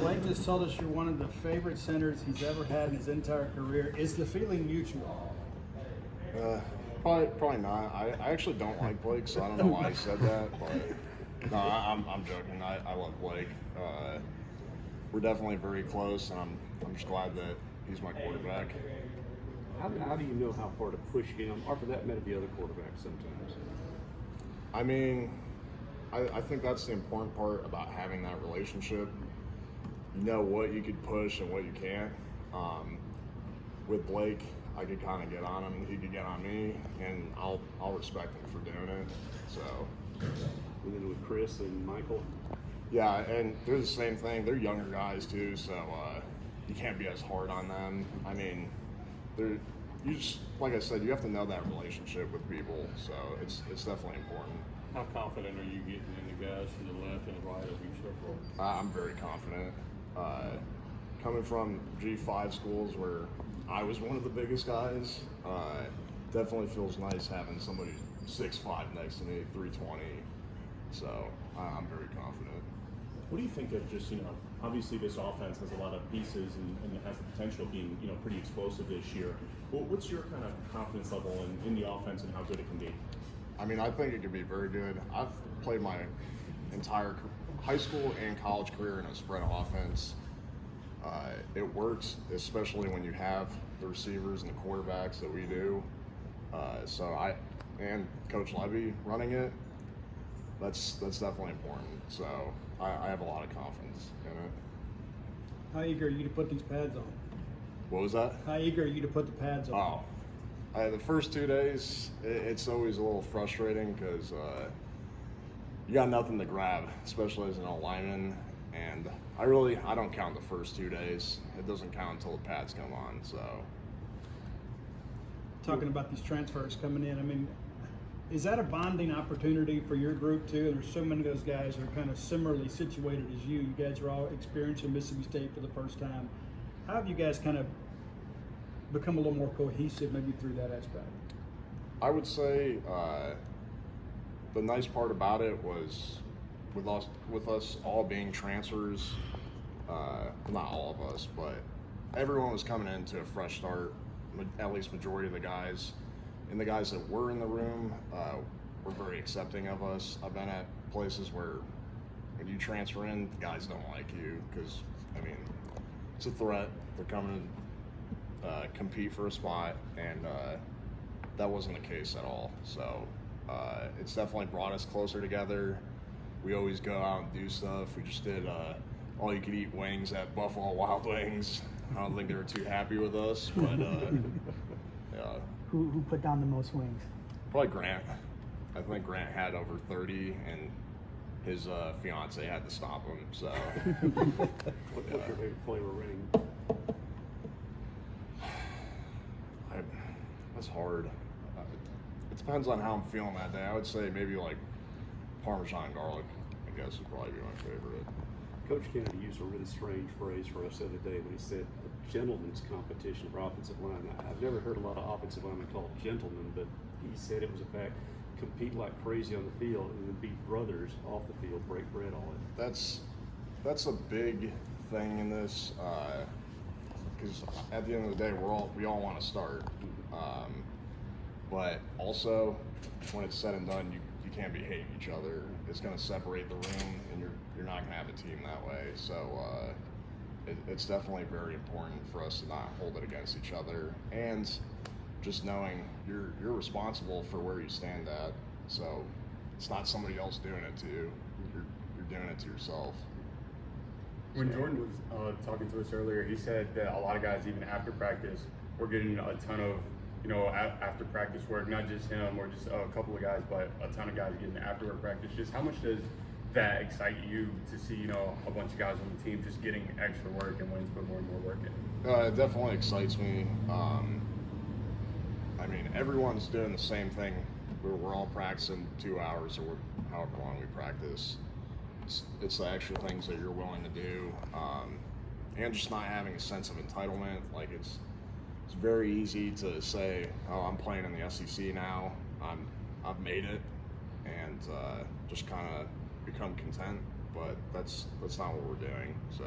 Blake just told us you're one of the favorite centers he's ever had in his entire career. Is the feeling mutual? Probably not. I actually don't like Blake, so I don't know why he said that. But no, I'm joking. I love Blake. We're definitely very close, and I'm just glad that he's my quarterback. How do you know how far to push him, or for that matter, the other quarterbacks sometimes? I mean, I think that's the important part about having that relationship. You know what you could push and what you can't. With Blake, I could kind of get on him, he could get on me, and I'll respect him for doing it. So. And then with Chris and Michael? Yeah, and they're the same thing. They're younger guys too, so you can't be as hard on them. I mean, you just, like I said, you have to know that relationship with people, so it's definitely important. How confident are you getting in the guys to the left and the right of your circle? I'm very confident. Coming from G5 schools where I was one of the biggest guys, definitely feels nice having somebody 6'5" next to me, 320. So I'm very confident. What do you think of just, obviously this offense has a lot of pieces and it has the potential of being, pretty explosive this year. What's your kind of confidence level in the offense and how good it can be? I mean, I think it could be very good. I've played my entire high school and college career in a spread offense. It works, especially when you have the receivers and the quarterbacks that we do. And Coach Levy running it, that's definitely important. So I have a lot of confidence in it. How eager are you to put these pads on? What was that? How eager are you to put the pads on? The first 2 days, it's always a little frustrating because you got nothing to grab, especially as an lineman. And I don't count the first 2 days. It doesn't count until the pads come on. So, Talking about these transfers coming in, I mean, is that a bonding opportunity for your group too? There's so many of those guys who are kind of similarly situated as you. You guys are all experiencing Mississippi State for the first time. How have you guys kind of become a little more cohesive maybe through that aspect? I would say the nice part about it was with us all being transfers, not all of us, but everyone was coming into a fresh start, at least majority of the guys. And the guys that were in the room were very accepting of us. I've been at places where when you transfer in, the guys don't like you because, I mean, it's a threat. They're coming to compete for a spot, and that wasn't the case at all. So it's definitely brought us closer together. We always go out and do stuff. We just did all-you-could-eat wings at Buffalo Wild Wings. I don't think they were too happy with us, but yeah. Who put down the most wings? Probably Grant. I think Grant had over 30, and his fiance had to stop him. So, What's your favorite flavor ring? That's hard. It depends on how I'm feeling that day. I would say maybe like Parmesan garlic, I guess, would probably be my favorite. Coach Kennedy used a really strange phrase for us the other day when he said a gentleman's competition for offensive line. I've never heard a lot of offensive linemen called gentlemen, but he said it was a fact. Compete like crazy on the field and then beat brothers off the field, break bread on it. That's a big thing in this, because at the end of the day, we all want to start, but also when it's said and done, you can't be hating each other. It's going to separate the room, and you're not going to have a team that way. So it's definitely very important for us to not hold it against each other, and just knowing you're responsible for where you stand at. So it's not somebody else doing it to you. You're doing it to yourself. When Jordan was talking to us earlier, he said that a lot of guys, even after practice, were getting a ton of, after practice work, not just him or just a couple of guys, but a ton of guys getting after work practice. Just how much does that excite you to see, a bunch of guys on the team just getting extra work and wanting to put more and more work in? It definitely excites me. I mean, everyone's doing the same thing. We're all practicing 2 hours or however long we practice. It's the extra things that you're willing to do, and just not having a sense of entitlement. Like it's very easy to say, "Oh, I'm playing in the SEC now. I've made it," and just kind of become content. But that's not what we're doing. So.